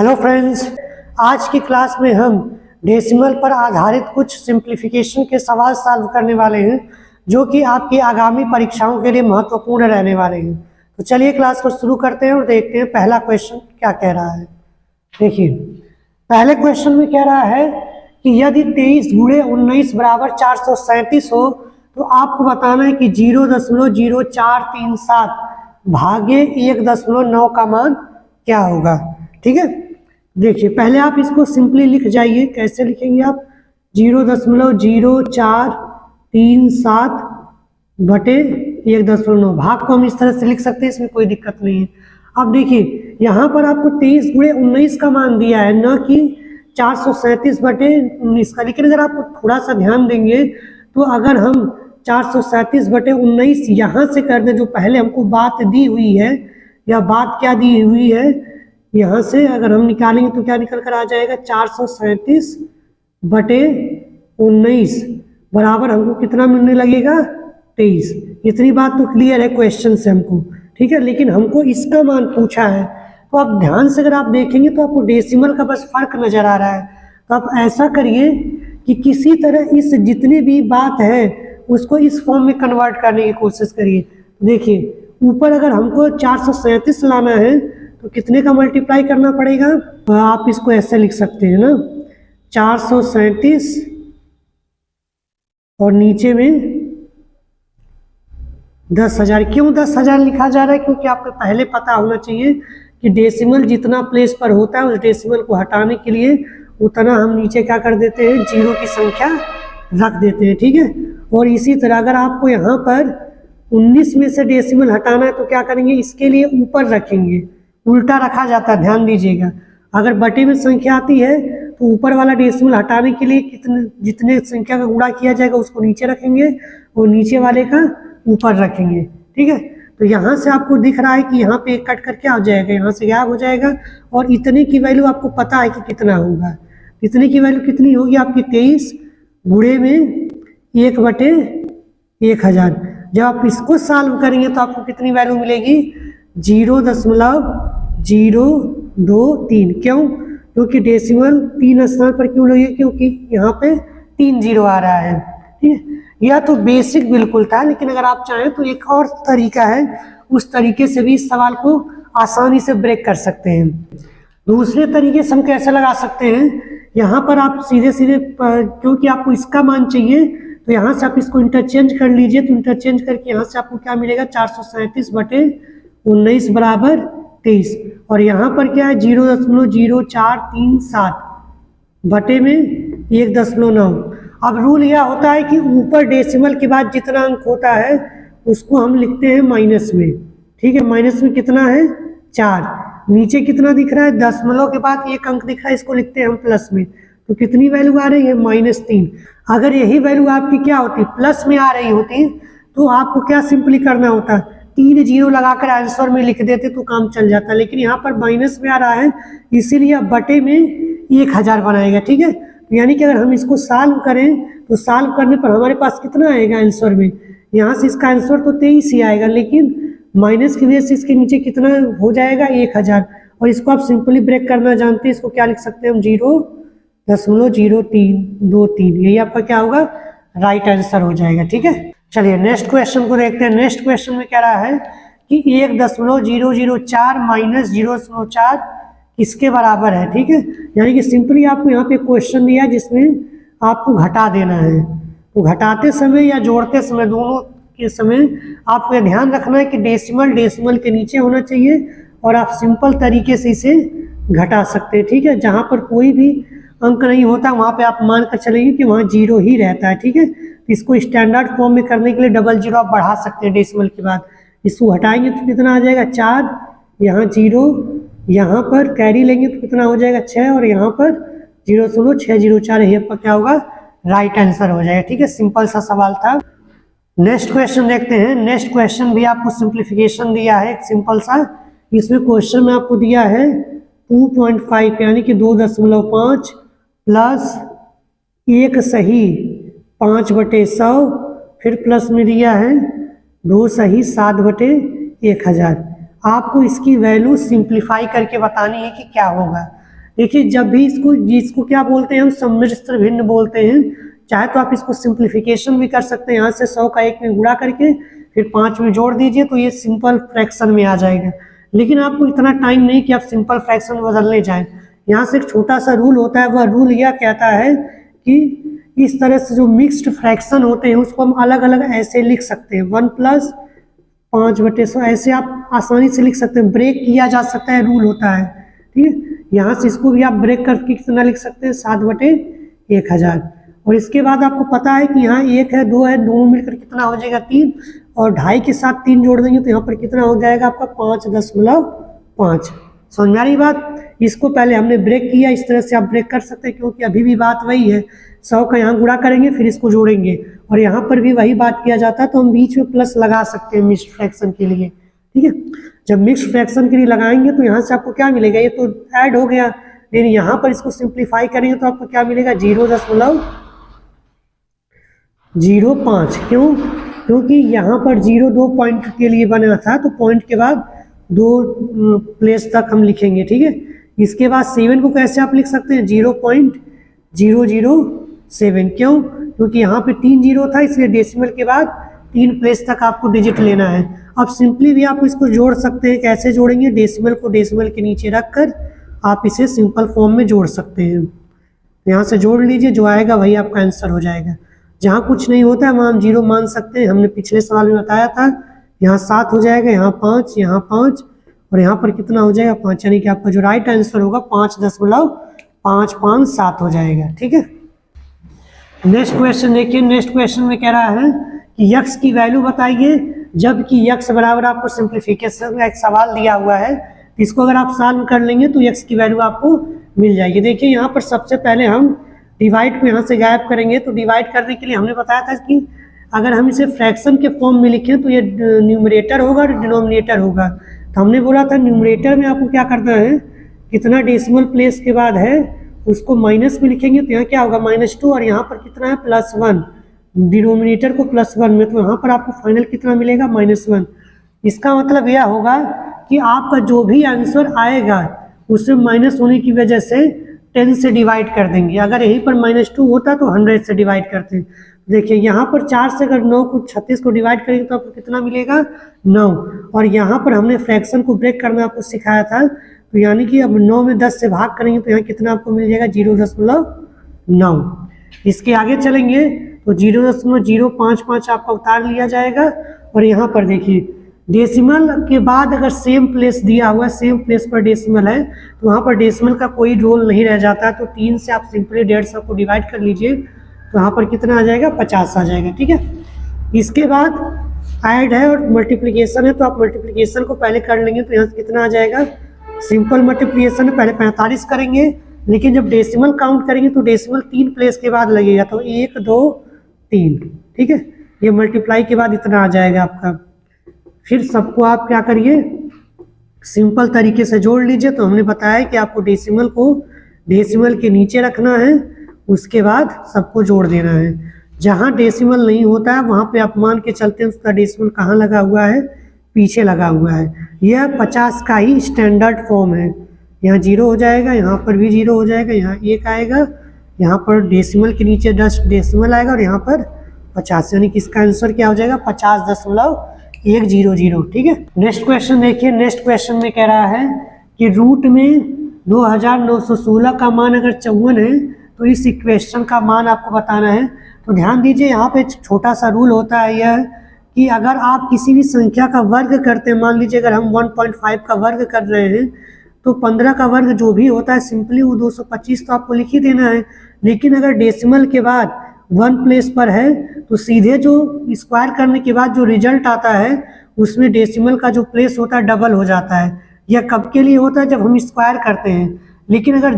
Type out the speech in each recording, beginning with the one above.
Hello friends, आज की class में हम डेसिमल पर आधारित कुछ सिंप्लीफिकेशन के सवाल सॉल्व करने वाले हैं जो कि आपकी आगामी परीक्षाओं के लिए महत्वपूर्ण रहने वाले हैं। तो चलिए क्लास को शुरू करते हैं और देखते हैं पहला क्वेश्चन क्या कह रहा है। देखिए, पहले क्वेश्चन में कह रहा है कि यदि 23 गुणे 19 बराबर 437 हो तो आपको बताना है कि 0.0437 भागे 1.9 का मान क्या होगा। ठीक है, देखिए पहले आप इसको सिंपली लिख जाइए। कैसे लिखेंगे आप? 0.0437 बटे 1.9। भाग को हम इस तरह से लिख सकते हैं, इसमें कोई दिक्कत नहीं है। अब देखिए यहाँ पर आपको 23 गुणे 19 का मान दिया है, न कि 437 बटे 19 का। लेकिन अगर आप थोड़ा सा ध्यान देंगे तो अगर हम 437 बटे 19 यहाँ से कर दें, जो पहले हमको बात दी हुई है, या बात क्या दी हुई है, यहाँ से अगर हम निकालेंगे तो क्या निकल कर आ जाएगा? 437 बटे 19 बराबर हमको कितना मिलने लगेगा? 23। इतनी बात तो क्लियर है क्वेश्चन से हमको, ठीक है। लेकिन हमको इसका मान पूछा है, तो आप ध्यान से अगर आप देखेंगे तो आपको डेसिमल का बस फर्क नजर आ रहा है। तो आप ऐसा करिए कि किसी तरह इस जितनी भी बात है उसको इस फॉर्म में कन्वर्ट करने की कोशिश करिए। देखिए ऊपर अगर हमको 437 लाना है तो कितने का मल्टीप्लाई करना पड़ेगा? तो आप इसको ऐसे लिख सकते हैं ना, 437 और नीचे में 10,000। क्यों 10,000 लिखा जा रहा है? क्योंकि आपको पहले पता होना चाहिए कि डेसिमल जितना प्लेस पर होता है उस डेसिमल को हटाने के लिए उतना हम नीचे क्या कर देते हैं? जीरो की संख्या रख देते हैं, ठीक है। और इसी तरह अगर आपको यहाँ पर 19 में से डेसिमल हटाना है तो क्या करेंगे? इसके लिए ऊपर रखेंगे, उल्टा रखा जाता है, ध्यान दीजिएगा। अगर बटे में संख्या आती है तो ऊपर वाला डेसिमल हटाने के लिए जितने संख्या का गुणा किया जाएगा उसको नीचे रखेंगे और नीचे वाले का ऊपर रखेंगे, ठीक है। तो यहाँ से आपको दिख रहा है कि यहाँ पे एक कट करके आ जाएगा, यहाँ से गैप हो जाएगा, और इतने की वैल्यू आपको पता है कि कितना होगा। इतने की वैल्यू कितनी होगी आपकी? 23 गुणे में 1 बटे 1000। जब आप इसको सॉल्व करेंगे तो आपको कितनी वैल्यू मिलेगी? 0.023। क्यों? क्योंकि डेसिमल 3 स्थान पर क्यों लगे? क्योंकि यहाँ पे 3 जीरो आ रहा है, ठीक है। यह तो बेसिक बिल्कुल था, लेकिन अगर आप चाहें तो एक और तरीका है, उस तरीके से भी इस सवाल को आसानी से ब्रेक कर सकते हैं। दूसरे तरीके से हम कैसे लगा सकते हैं? यहाँ पर आप सीधे सीधे, क्योंकि आपको इसका मान चाहिए तो यहाँ से आप इसको इंटरचेंज कर लीजिए। तो इंटरचेंज करके यहाँ से आपको क्या मिलेगा? 437 बटे 19 बराबर 23। और यहाँ पर क्या है? 0.0437 बटे में 1.9। अब रूल यह होता है कि ऊपर डेसिमल के बाद जितना अंक होता है उसको हम लिखते हैं माइनस में, ठीक है। माइनस में कितना है? 4। नीचे कितना दिख रहा है? दशमलव के बाद एक अंक दिख रहा है, इसको लिखते हैं हम प्लस में। तो कितनी वैल्यू आ रही है? -3। अगर यही वैल्यू आपकी क्या होती? प्लस में आ रही होती तो आपको क्या सिंपली करना होता? 3 जीरो लगाकर आंसर में लिख देते तो काम चल जाता। लेकिन यहाँ पर माइनस में आ रहा है, इसीलिए आप बटे में 1000 बनाएगा, ठीक है। यानी कि अगर हम इसको सॉल्व करें तो सॉल्व करने पर हमारे पास कितना आएगा आंसर में? यहाँ से इसका आंसर तो 23 ही आएगा, लेकिन माइनस की वजह से इसके नीचे कितना हो जाएगा? 1000। और इसको आप सिंपली ब्रेक करना जानते हैं, इसको क्या लिख सकते हैं हम? 0.0323। यही आपका क्या होगा? राइट आंसर हो जाएगा, ठीक है। चलिए नेक्स्ट क्वेश्चन को देखते हैं। नेक्स्ट क्वेश्चन में कह रहा है कि 1.004 माइनस 0.4 किसके बराबर है, ठीक है। यानी कि सिंपली आपको यहाँ पे क्वेश्चन दिया है जिसमें आपको घटा देना है। तो घटाते समय या जोड़ते समय, दोनों के समय आपको यह ध्यान रखना है कि डेसिमल डेसिमल के नीचे होना चाहिए, और आप सिंपल तरीके से इसे घटा सकते हैं, ठीक है। जहाँ पर कोई भी अंक नहीं होता वहाँ पे आप मान कर चलेंगे कि वहाँ 0 ही रहता है, ठीक है। इसको स्टैंडर्ड फॉर्म में करने के लिए डबल जीरो आप बढ़ा सकते हैं डेसिमल के बाद। इसको हटाएंगे तो कितना आ जाएगा? 4, यहाँ 0, यहाँ पर कैरी लेंगे तो कितना हो जाएगा? 6, और यहाँ पर 0.604। यही आपका क्या होगा? राइट आंसर हो जाएगा, ठीक है। सिंपल सा सवाल था। नेक्स्ट क्वेश्चन देखते हैं। नेक्स्ट क्वेश्चन भी आपको सिंप्लीफिकेशन दिया है, एक सिंपल सा। इसमें क्वेश्चन में आपको दिया है 2.5 यानी कि 2.5 प्लस 1 सही 5/100, फिर प्लस में दिया है 2 सही 7/1000। आपको इसकी वैल्यू सिंप्लीफाई करके बतानी है कि क्या होगा। देखिए जब भी जिसको क्या बोलते हैं हम सम्मिश्र भिन्न बोलते हैं। चाहे तो आप इसको सिंप्लीफिकेशन भी कर सकते हैं, यहाँ से 100 का 1 में गुणा करके फिर 5 में जोड़ दीजिए तो ये सिंपल फ्रैक्शन में आ जाएगा। लेकिन आपको इतना टाइम नहीं कि आप सिंपल फ्रैक्शन बदलने जाएं। यहाँ से एक छोटा सा रूल होता है, वह रूल यह कहता है कि इस तरह से जो मिक्स्ड फ्रैक्शन होते हैं उसको हम अलग अलग ऐसे लिख सकते हैं, 1 + 5/100 ऐसे आप आसानी से लिख सकते हैं। ब्रेक किया जा सकता है, रूल होता है, ठीक है। यहाँ से इसको भी आप ब्रेक करके कितना लिख सकते हैं, 7/1000। और इसके बाद आपको पता है कि यहाँ 1 है 2 है, दोनों मिलकर कितना हो जाएगा 3, और 2.5 के साथ 3 जोड़ देंगे तो यहाँ पर कितना हो जाएगा आपका 5.5। समझ में आ रही बात। इसको पहले हमने ब्रेक किया, इस तरह से आप ब्रेक कर सकते हैं क्योंकि अभी भी बात वही है, 100 का यहाँ गुणा करेंगे फिर इसको जोड़ेंगे, और यहाँ पर भी वही बात किया जाता है। तो हम बीच में प्लस लगा सकते हैं मिक्स्ड फ्रैक्शन के लिए, ठीक है। जब मिक्स्ड फ्रैक्शन के लिए लगाएंगे तो यहाँ से आपको क्या मिलेगा, ये तो ऐड हो गया, लेकिन यहाँ पर इसको सिंप्लीफाई करेंगे तो आपको क्या मिलेगा 0.05। क्यों? क्योंकि यहाँ पर 0 2 पॉइंट के लिए बना था, तो पॉइंट के बाद 2 प्लेस तक हम लिखेंगे, ठीक है। इसके बाद 7 को कैसे आप लिख सकते हैं 0.007। क्यों? क्योंकि यहाँ पे 3 0 था, इसलिए डेसिमल के बाद 3 प्लेस तक आपको डिजिट लेना है। अब सिंपली भी आप इसको जोड़ सकते हैं। कैसे जोड़ेंगे, डेसिमल को डेसिमल के नीचे रखकर आप इसे सिंपल फॉर्म में जोड़ सकते हैं। यहाँ से जोड़ लीजिए, जो आएगा वही आपका आंसर हो जाएगा। जहाँ कुछ नहीं होता है वहाँ हम 0 मान सकते हैं, हमने पिछले सवाल में बताया था। यहाँ 7 हो जाएगा, यहाँ 5, यहाँ 5, और यहाँ पर कितना हो जाएगा 5, यानी कि आपका जो राइट आंसर होगा 5.557 हो जाएगा, ठीक है। नेक्स्ट क्वेश्चन देखिए। नेक्स्ट क्वेश्चन में कह रहा है कि यक्स की वैल्यू बताइए जबकि यक्स बराबर आपको सिंप्लीफिकेशन का एक सवाल दिया हुआ है। इसको अगर आप सॉल्व कर लेंगे तो यक्स की वैल्यू आपको मिल जाएगी। देखिए यहाँ पर सबसे पहले हम डिवाइड को यहाँ से गायब करेंगे। तो डिवाइड करने के लिए हमने बताया था कि अगर हम इसे फ्रैक्शन के फॉर्म में लिखें तो ये न्यूमरेटर होगा और डिनोमिनेटर होगा। तो हमने बोला था न्यूमरेटर में आपको क्या करना है, कितना डेसिमल प्लेस के बाद है उसको माइनस में लिखेंगे, तो यहाँ क्या होगा -2, और यहाँ पर कितना है +1, डिनोमिनेटर को +1 में, तो यहाँ पर आपको फाइनल कितना मिलेगा -1। इसका मतलब यह होगा कि आपका जो भी आंसर आएगा उससे माइनस होने की वजह से 10 से डिवाइड कर देंगे। अगर यहीं पर -2 होता तो 100 से डिवाइड करते हैं। देखिए यहाँ पर 4 से अगर 9 को 36 को डिवाइड करेंगे तो आपको कितना मिलेगा 9, और यहाँ पर हमने फ्रैक्शन को ब्रेक करना आपको सिखाया था, तो यानी कि अब 9 में 10 से भाग करेंगे तो यहाँ कितना आपको मिल जाएगा 0.9। इसके आगे चलेंगे तो 0.055 आपका उतार लिया जाएगा। और यहाँ पर देखिए डेसिमल के बाद अगर सेम प्लेस दिया हुआ है, सेम प्लेस पर डेसिमल है, तो वहाँ पर डेसिमल का कोई रोल नहीं रह जाता। तो 3 से आप सिंपली 150 को डिवाइड कर लीजिए तो यहाँ पर कितना आ जाएगा 50 आ जाएगा, ठीक है। इसके बाद ऐड है और मल्टीप्लिकेशन है, तो आप मल्टीप्लिकेशन को पहले कर लेंगे तो यहाँ से कितना आ जाएगा, सिंपल मल्टीप्लिकेशन है पहले 45 करेंगे, लेकिन जब डेसिमल काउंट करेंगे तो डेसिमल 3 प्लेस के बाद लगेगा, तो 1 2 3, ठीक है। ये मल्टीप्लाई के बाद इतना आ जाएगा आपका। फिर सबको आप क्या करिए, सिंपल तरीके से जोड़ लीजिए। तो हमने बताया कि आपको डेसिमल को डेसिमल के नीचे रखना है, उसके बाद सबको जोड़ देना है। जहाँ डेसिमल नहीं होता है वहाँ पे आप मान के चलते हैं उसका डेसिमल कहाँ लगा हुआ है, पीछे लगा हुआ है। यह 50 का ही स्टैंडर्ड फॉर्म है। यहाँ 0 हो जाएगा, यहाँ पर भी 0 हो जाएगा, यहाँ 1 आएगा, यहाँ पर डेसिमल के नीचे 10 डेसिमल आएगा और यहाँ पर 50, यानी कि इसका आंसर क्या हो जाएगा 50.100, ठीक है। नेक्स्ट क्वेश्चन देखिए। नेक्स्ट क्वेश्चन में कह रहा है कि रूट में 2916 का मान अगर 54 है तो इस इक्वेशन का मान आपको बताना है। तो ध्यान दीजिए यहाँ पे छोटा सा रूल होता है यह कि अगर आप किसी भी संख्या का वर्ग करते हैं, मान लीजिए अगर हम 1.5 का वर्ग कर रहे हैं तो 15 का वर्ग जो भी होता है सिंपली वो 225 तो आपको लिख ही देना है। लेकिन अगर डेसिमल के बाद 1 प्लेस पर है तो सीधे जो स्क्वायर करने के बाद जो रिजल्ट आता है उसमें डेसिमल का जो प्लेस होता है डबल हो जाता है। यह कब के लिए होता है, जब हम स्क्वायर करते हैं। लेकिन अगर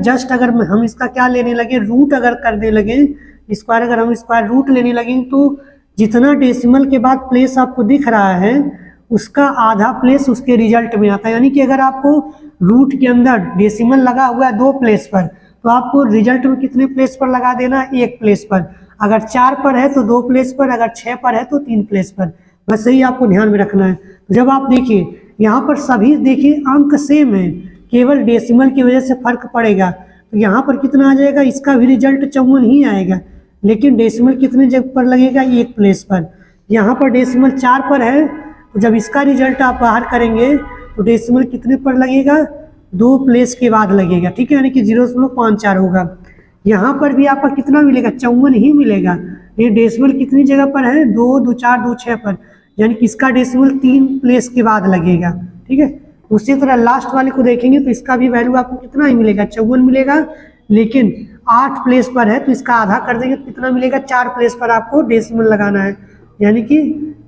हम इसका क्या लेने लगे, रूट अगर करने लगे, स्क्वायर अगर हम स्क्वायर रूट लेने लगे तो जितना डेसिमल के बाद प्लेस आपको दिख रहा है उसका आधा प्लेस उसके रिजल्ट में आता है। यानी कि अगर आपको रूट के अंदर डेसिमल लगा हुआ है 2 प्लेस पर तो आपको रिजल्ट में कितने प्लेस पर लगा देना, 1 प्लेस पर। अगर 4 पर है तो 2 प्लेस पर, अगर 6 पर है तो 3 प्लेस पर। बस यही आपको ध्यान में रखना है। तो जब आप देखिए यहाँ पर सभी देखिए अंक सेम है, केवल डेसिमल की वजह से फर्क पड़ेगा। तो यहाँ पर कितना आ जाएगा, इसका भी रिजल्ट 54 ही आएगा, लेकिन डेसिमल कितने जगह पर लगेगा, एक प्लेस पर। यहाँ पर डेसिमल 4 पर है, तो जब इसका रिजल्ट आप बाहर करेंगे तो डेसिमल कितने पर लगेगा, 2 प्लेस के बाद लगेगा, ठीक है, यानी कि 0.54 होगा। यहाँ पर भी आपका कितना मिलेगा, 54 ही मिलेगा। ये डेसिमल कितनी जगह पर है, 2, 2, 4, 2, 6 पर, यानी कि इसका डेसिमल 3 प्लेस के बाद लगेगा, ठीक है। उसी तरह लास्ट वाले को देखेंगे तो इसका भी वैल्यू आपको कितना ही मिलेगा, 54 मिलेगा, लेकिन 8 प्लेस पर है तो इसका आधा कर देंगे तो कितना मिलेगा, 4 प्लेस पर आपको डेसिमल लगाना है, यानी कि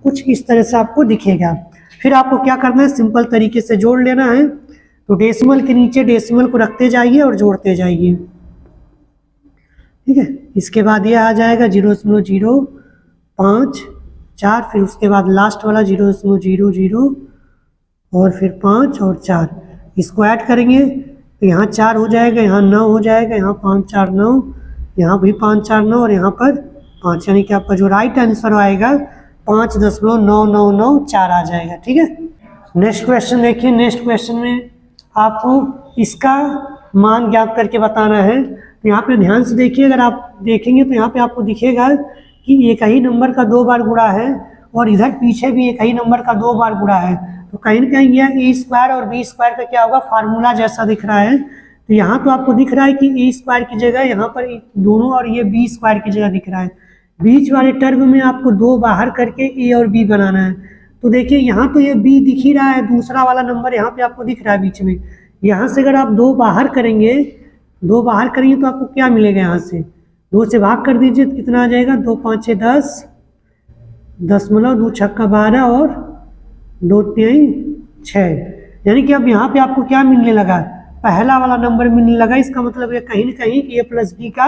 कुछ इस तरह से आपको दिखेगा। फिर आपको क्या करना है, सिंपल तरीके से जोड़ लेना है। तो डेसिमल के नीचे डेसिमल को रखते जाइए और जोड़ते जाइए, ठीक है। इसके बाद यह आ जाएगा 0.054, फिर उसके बाद लास्ट वाला 0.00 और फिर 5 और 4, इसको ऐड करेंगे तो यहाँ 4 हो जाएगा, यहाँ 9 हो जाएगा, यहाँ 5, 4, 9, यहाँ भी 5, 4, 9 और यहाँ पर 5, यानी कि आपका जो राइट आंसर आएगा 5.9994 आ जाएगा, ठीक है। नेक्स्ट क्वेश्चन देखिए। नेक्स्ट क्वेश्चन में आपको इसका मान ज्ञात करके बताना है। तो यहाँ पे ध्यान से देखिए, अगर आप देखेंगे तो यहाँ पे आपको दिखेगा कि एक ही नंबर का 2 बार गुणा है और इधर पीछे भी एक ही नंबर का 2 बार गुणा है। तो कहीं ना कहीं यह ए स्क्वायर और बी स्क्वायर का क्या होगा, फार्मूला जैसा दिख रहा है। तो यहाँ तो आपको दिख रहा है कि ए स्क्वायर की जगह यहाँ पर दोनों और ये बी स्क्वायर की जगह दिख रहा है। बीच वाले टर्म में आपको 2 बाहर करके ए और बी बनाना है। तो देखिए यहाँ तो ये बी दिख ही रहा है, दूसरा वाला नंबर यहाँ पे आपको दिख रहा है बीच में। यहाँ से अगर आप 2 बाहर करेंगे, 2 बाहर करेंगे तो आपको क्या मिलेगा, यहाँ से 2 से भाग कर दीजिए तो कितना आ जाएगा, 2 5 6 10, 2 छक्का 12 और 2 3 6, यानी कि अब यहाँ पे आपको क्या मिलने लगा, पहला वाला नंबर मिलने लगा। इसका मतलब ये कहीं ना कहीं ए प्लस बी का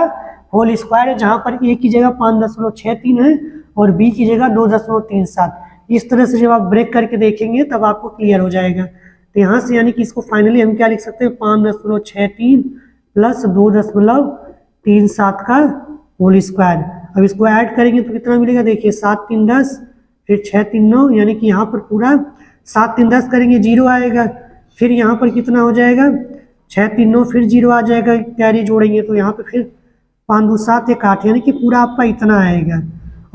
होल स्क्वायर है, जहाँ पर ए की जगह 5.63 है और बी की जगह 2.37। इस तरह से जब आप ब्रेक करके देखेंगे तब आपको क्लियर हो जाएगा। तो यहाँ से यानी कि इसको फाइनली हम क्या लिख सकते हैं, 5.63 प्लस 2.37 का होल स्क्वायर। अब इसको ऐड करेंगे तो कितना मिलेगा, देखिए 7 3 10, फिर 6 3 9, यानी कि यहाँ पर पूरा 7 3 10 करेंगे 0 आएगा। फिर यहाँ पर कितना हो जाएगा, 6 3 9, फिर 0 आ जाएगा, कैरी जोड़ेंगे तो यहाँ पर फिर 5 2 7 1 8, यानी कि पूरा आपका इतना आएगा।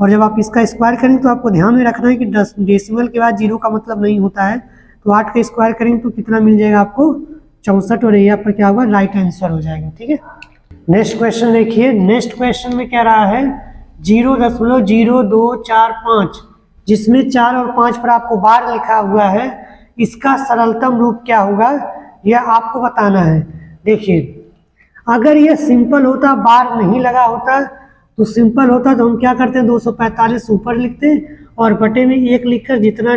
और जब आप इसका स्क्वायर करेंगे तो आपको ध्यान में रखना है कि 10 डेसिमल के बाद 0 का मतलब नहीं होता है। तो 8 का स्क्वायर करेंगे तो कितना मिल जाएगा आपको, 64, और ये आपका क्या होगा, राइट आंसर हो जाएगा, ठीक है। नेक्स्ट क्वेश्चन देखिए। नेक्स्ट क्वेश्चन में क्या रहा है, 0.0245, जिसमें 4 और 5 पर आपको बार लिखा हुआ है, इसका सरलतम रूप क्या होगा यह आपको बताना है। देखिए अगर यह सिंपल होता, बार नहीं लगा होता, तो सिंपल होता तो हम क्या करते हैं, 245 ऊपर लिखते हैं और बटे में 1 लिखकर जितना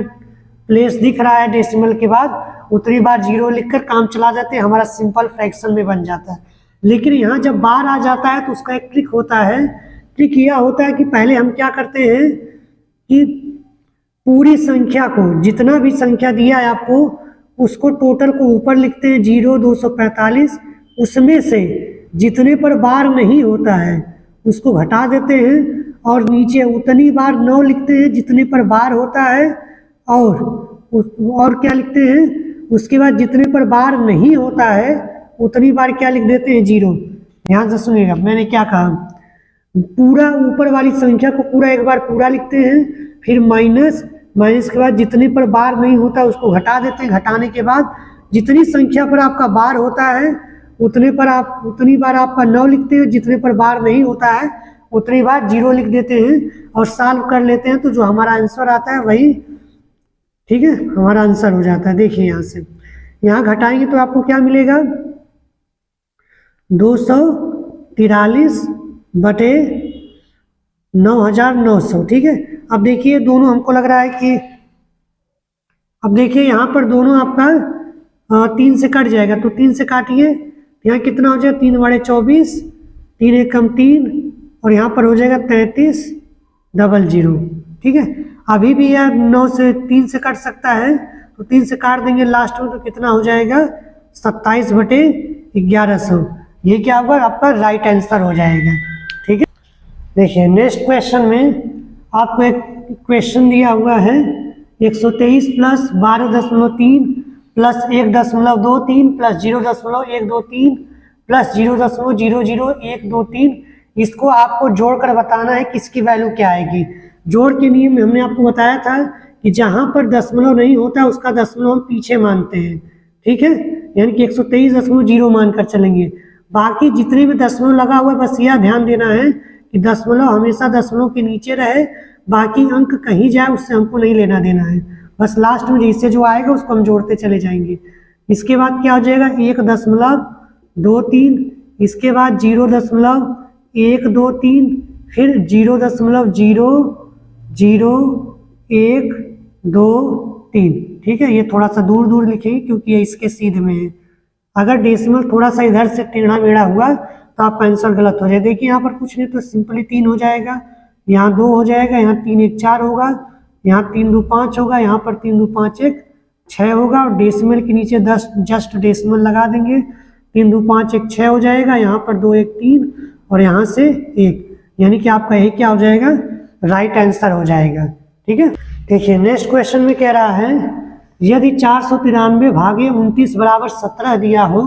प्लेस दिख रहा है डेसिमल के बाद उतनी बार 0 लिखकर काम चला जाते हैं, हमारा सिंपल फ्रैक्शन में बन जाता है। लेकिन यहाँ जब बार आ जाता है तो उसका एक ट्रिक होता है। ट्रिक यह होता है कि पहले हम क्या करते हैं कि पूरी संख्या को, जितना भी संख्या दिया है आपको, उसको टोटल को ऊपर लिखते हैं 0 245, उसमें से जितने पर बार नहीं होता है उसको घटा देते हैं और नीचे उतनी बार 9 लिखते हैं जितने पर बार होता है, और क्या लिखते हैं, उसके बाद जितने पर बार नहीं होता है उतनी बार क्या लिख देते हैं, 0। ध्यान से सुनिएगा मैंने क्या कहा, पूरा ऊपर वाली संख्या को पूरा एक बार पूरा लिखते हैं, फिर माइनस के बाद जितने पर बार नहीं होता उसको घटा देते हैं, घटाने के बाद जितनी संख्या पर आपका बार होता है उतनी बार आपका 9 लिखते हैं, जितने पर बार नहीं होता है उतनी बार 0 लिख देते हैं और सॉल्व कर लेते हैं, तो जो हमारा आंसर आता है वही, ठीक है, हमारा आंसर हो जाता है। देखिए यहाँ से यहाँ घटाएंगे तो आपको क्या मिलेगा, 243 बटे 9900, ठीक है। अब देखिए दोनों हमको लग रहा है कि, अब देखिए यहाँ पर दोनों आपका 3 से कट जाएगा, तो 3 से काटिए, यहाँ कितना हो जाएगा, 3 बड़े 24, 3 एक कम 3, और यहाँ पर हो जाएगा 3300, ठीक है। अभी भी यह 9 से 3 से कट सकता है, तो 3 से काट देंगे लास्ट में, तो कितना हो जाएगा, 27 बटे 1100। ये क्या होगा, आपका राइट आंसर हो जाएगा, ठीक है। देखिए नेक्स्ट क्वेश्चन में आपको एक क्वेश्चन दिया हुआ है, 123 प्लस 12.3 प्लस 1.23 प्लस 0.123 प्लस 0.00123। इसको आपको जोड़कर बताना है कि इसकी वैल्यू क्या आएगी। जोड़ के नियम में हमने आपको बताया था कि जहां पर दशमलव नहीं होता उसका दशमलव हम पीछे मानते हैं, ठीक है, यानी कि 123.0 मानकर चलेंगे। बाकी जितने भी दशमलव लगा हुआ है बस यह ध्यान देना है कि दशमलव हमेशा दशमलव के नीचे रहे, बाकी अंक कहीं जाए उससे हमको नहीं लेना देना है। बस लास्ट में जैसे जो आएगा उसको हम जोड़ते चले जाएंगे। इसके बाद क्या हो जाएगा 1.23, इसके बाद 0.123, फिर 0.00123। ठीक है, ये थोड़ा सा दूर दूर लिखेंगे क्योंकि ये इसके सीध में है। अगर डेसिमल थोड़ा सा इधर से टेढ़ा मेढ़ा हुआ तो आपका आंसर गलत हो जाए। देखिए यहाँ पर कुछ नहीं तो सिंपली 3 हो जाएगा, यहाँ 2 हो जाएगा, यहाँ 3 1 4 होगा, यहाँ 3 2 5 होगा, यहाँ पर 3 2 5 1 6 होगा और डेसिमल के नीचे 10 जस्ट डेसिमल लगा देंगे। 3 2 5 1 6 हो जाएगा, यहाँ पर 2 1 3 और यहाँ से 1, यानी कि आपका यही क्या हो जाएगा, राइट आंसर हो जाएगा। ठीक है, देखिए नेक्स्ट क्वेश्चन में कह रहा है यदि 493 भागे 29 बराबर 17 दिया हो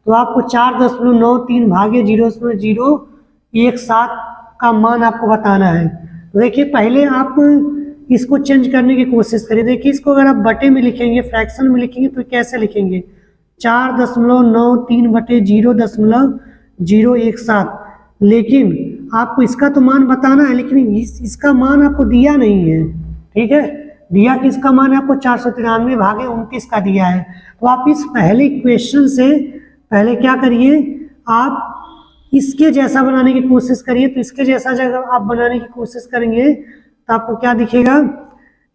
तो आपको 4.93 भागे 0.017 का मान आपको बताना है। तो देखिए पहले आप इसको चेंज करने की कोशिश करिए। देखिए इसको अगर आप बटे में लिखेंगे, फ्रैक्शन में लिखेंगे तो कैसे लिखेंगे, 4.93 बटे 0.017। लेकिन आपको इसका तो मान बताना है, लेकिन इसका मान आपको दिया नहीं है। ठीक है, दिया किसका मान है आपको, 493 भागे 29 का दिया है। तो आप इस पहले इक्वेशन से पहले क्या करिए, आप इसके जैसा बनाने की कोशिश करिए। तो इसके जैसा जब आप बनाने की कोशिश करेंगे तो आपको क्या दिखेगा,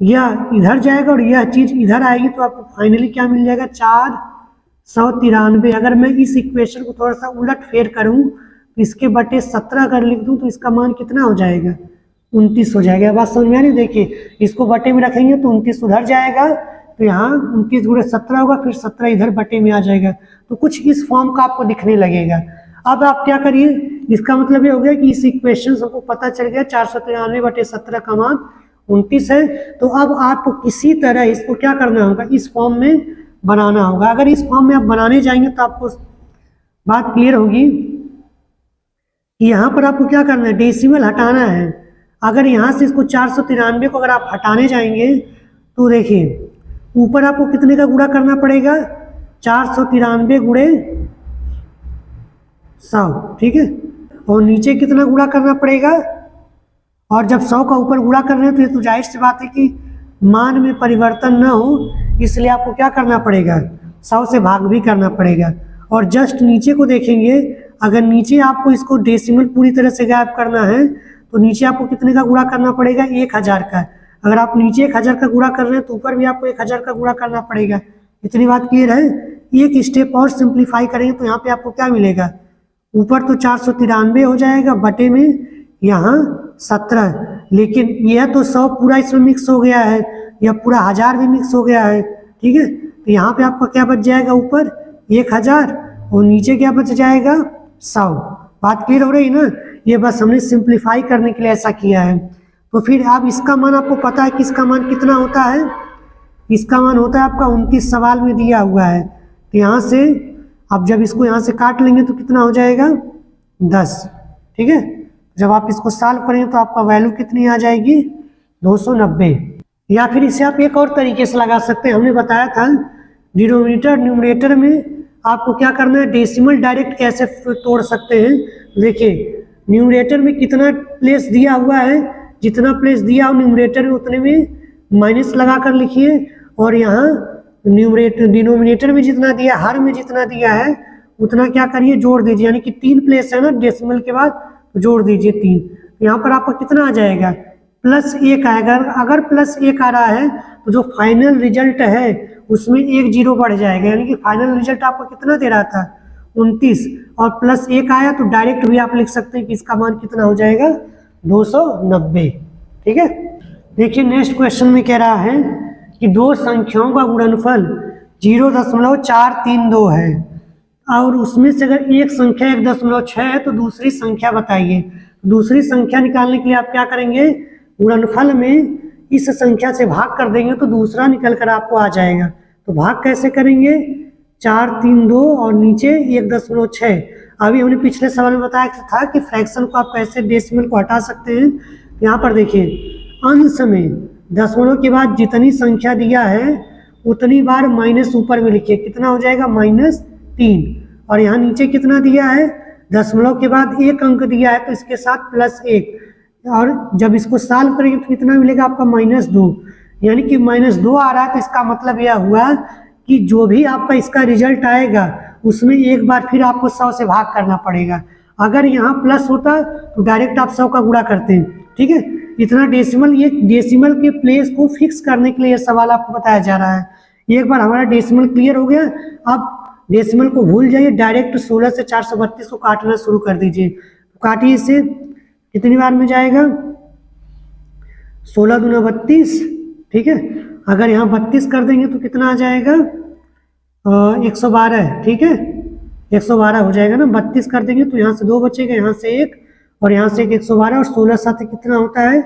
यह इधर जाएगा और यह चीज इधर आएगी, तो आपको फाइनली क्या मिल जाएगा, 493। अगर मैं इस इक्वेशन को थोड़ा सा उलट फेर करूं तो इसके बटे 17 अगर लिख दूं तो इसका मान कितना हो जाएगा, 29 हो जाएगा। बात समझ में आ रही, देखिए इसको बटे में रखेंगे तो 29 उधर जाएगा, तो यहाँ 29 गुणे 17 होगा, फिर 17 इधर बटे में आ जाएगा, तो कुछ इस फॉर्म का आपको दिखने लगेगा। अब आप क्या करिए, इसका मतलब ये हो गया कि इस इक्वेशन से आपको पता चल गया 493 बटे 17 का मान 29 है। तो अब आपको किसी तरह इसको क्या करना होगा, इस फॉर्म में बनाना होगा। अगर इस फॉर्म में आप बनाने जाएंगे तो आपको बात क्लियर होगी कि यहाँ पर आपको क्या करना है, डेसिमल हटाना है। अगर यहाँ से इसको 493 को अगर आप हटाने जाएंगे तो देखिए ऊपर आपको कितने का गुणा करना पड़ेगा, 493 गुणे 100। ठीक है, और नीचे कितना गुणा करना पड़ेगा, और जब 100 का ऊपर गुणा कर रहे हैं तो ये तो जाहिर सी बात है कि मान में परिवर्तन ना हो, इसलिए आपको क्या करना पड़ेगा, 100 से भाग भी करना पड़ेगा। और जस्ट नीचे को देखेंगे, अगर नीचे आपको इसको डेसिमल पूरी तरह से गायब करना है तो नीचे आपको कितने का गुणा करना पड़ेगा, 1000 का। अगर आप नीचे 1000 का गुणा कर रहे हैं तो ऊपर भी आपको 1000 का गुणा करना पड़ेगा। इतनी बात क्लियर है। एक स्टेप और सिंप्लीफाई करेंगे तो यहाँ पे आपको क्या मिलेगा, ऊपर तो 493 हो जाएगा, बटे में यहाँ 17, लेकिन यह तो 100 पूरा इसमें मिक्स हो गया है, यह पूरा 1000 भी मिक्स हो गया है। ठीक है, तो यहाँ पे आपका क्या बच जाएगा, ऊपर 1000 और नीचे क्या बच जाएगा, 100। बात क्लियर हो रही है ना, ये बस हमने सिंप्लीफाई करने के लिए ऐसा किया है। तो फिर आप इसका मान आपको पता है कि इसका मान कितना होता है, इसका मान होता है आपका 29 सवाल में दिया हुआ है। तो यहाँ से अब जब इसको यहाँ से काट लेंगे तो कितना हो जाएगा, 10। ठीक है, जब आप इसको सॉल्व करेंगे तो आपका वैल्यू कितनी आ जाएगी, 290। या फिर इसे आप एक और तरीके से लगा सकते हैं। हमने बताया था डिनोमिनेटर न्यूमरेटर में आपको क्या करना है, डेसिमल डायरेक्ट कैसे तोड़ सकते हैं। देखिए न्यूमरेटर में कितना प्लेस दिया हुआ है, जितना प्लेस दिया हो न्यूमरेटर में उतने में माइनस लगा कर लिखिए, और यहाँ न्यूमरेटर डिनोमिनेटर में जितना दिया, हर में जितना दिया है उतना क्या करिए, जोड़ दीजिए। यानी कि 3 प्लेस है ना डेसिमल के बाद, तो जोड़ दीजिए 3। यहाँ पर आपका कितना आ जाएगा, +1 आएगा। अगर +1 आ रहा है तो जो फाइनल रिजल्ट है उसमें 1 0 बढ़ जाएगा, यानी कि फाइनल रिजल्ट आपको कितना दे रहा था, 29, और +1 आया तो डायरेक्ट भी आप लिख सकते हैं कि इसका मान कितना हो जाएगा, 290। ठीक है, देखिए नेक्स्ट क्वेश्चन में कह रहा है कि दो संख्याओं का गुणनफल 0.432 है और उसमें से अगर एक संख्या 1.6 है तो दूसरी संख्या बताइए। दूसरी संख्या निकालने के लिए आप क्या करेंगे, गुणनफल में इस संख्या से भाग कर देंगे तो दूसरा निकल कर आपको आ जाएगा। तो भाग कैसे करेंगे, 4 3 2 और नीचे 1.6। अभी हमने पिछले सवाल में बताया था कि फ्रैक्शन को आप कैसे डेसिमल को हटा सकते हैं। यहाँ पर देखिए अंश में दशमलव के बाद जितनी संख्या दिया है उतनी बार माइनस ऊपर में लिखिए, कितना हो जाएगा -3। और यहाँ नीचे कितना दिया है, दशमलव के बाद एक अंक दिया है तो इसके साथ +1, और जब इसको सॉल्व करेंगे तो कितना मिलेगा आपका -2, यानी कि -2 आ रहा है। तो इसका मतलब यह हुआ कि जो भी आपका इसका रिजल्ट आएगा उसमें एक बार फिर आपको 100 से भाग करना पड़ेगा। अगर यहाँ प्लस होता तो डायरेक्ट आप 100 का गुणा करते हैं, ठीक है। इतना डेसिमल, ये डेसिमल के प्लेस को फिक्स करने के लिए ये सवाल आपको बताया जा रहा है। एक बार हमारा डेसिमल क्लियर हो गया, अब डेसिमल को भूल जाइए, डायरेक्ट 16 से 432 को काटना शुरू कर दीजिए। काटिए इसे, कितनी बार में जाएगा, 16 दूना 32, ठीक है। अगर यहाँ 32 कर देंगे तो कितना आ जाएगा, 112, ठीक है, 112 हो जाएगा ना। 32 कर देंगे तो यहाँ से 2 बचेगा, यहाँ से 1 और यहाँ से 112, और 16 साथ कितना होता है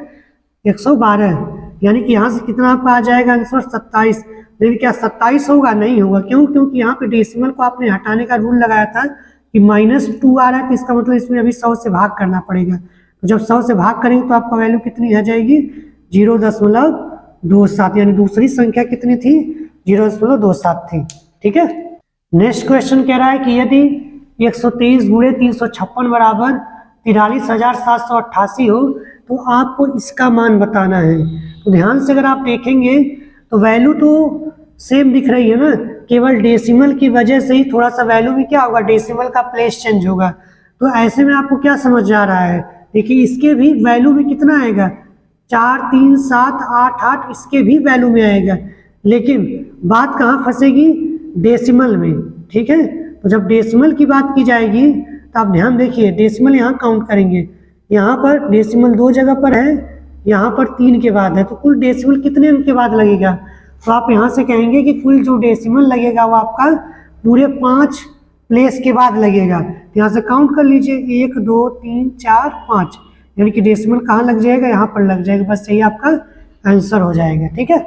112, यानी कि यहाँ से कितना आपका आ जाएगा आंसर 27। लेकिन क्या 27 होगा, नहीं होगा, क्यों, क्योंकि यहाँ पे डेसिमल को आपने हटाने का रूल लगाया था कि -2 आ रहा है, तो इसका मतलब इसमें अभी 100 से भाग करना पड़ेगा। तो जब 100 से भाग करेंगे तो आपका वैल्यू कितनी आ जाएगी, 0.27, यानी दूसरी संख्या कितनी थी, 0.27 थी, ठीक है। नेक्स्ट क्वेश्चन कह रहा है कि यदि 123 गुणे 356 बराबर 43,788 हो तो आपको इसका मान बताना है। तो ध्यान से अगर आप देखेंगे तो वैल्यू तो सेम दिख रही है ना, केवल डेसिमल की वजह से ही थोड़ा सा वैल्यू में क्या होगा, डेसिमल का प्लेस चेंज होगा। तो ऐसे में आपको क्या समझ आ रहा है, देखिए इसके भी वैल्यू में कितना आएगा, 4 3 7 8 8, इसके भी वैल्यू में आएगा। लेकिन बात कहाँ फंसेगी, डेसिमल में, ठीक है। तो जब डेसिमल की बात की जाएगी तो आप ध्यान देखिए, डेसिमल यहाँ काउंट करेंगे, यहाँ पर डेसिमल 2 जगह पर है, यहाँ पर 3 के बाद है, तो कुल डेसिमल कितने अंक के बाद लगेगा। तो आप यहाँ से कहेंगे कि कुल जो डेसिमल लगेगा वो आपका पूरे 5 प्लेस के बाद लगेगा। तो यहाँ से काउंट कर लीजिए, 1 2 3 4 5, यानी कि डेसिमल कहाँ लग जाएगा, यहाँ पर लग जाएगा। बस यही आपका आंसर हो जाएगा, ठीक है।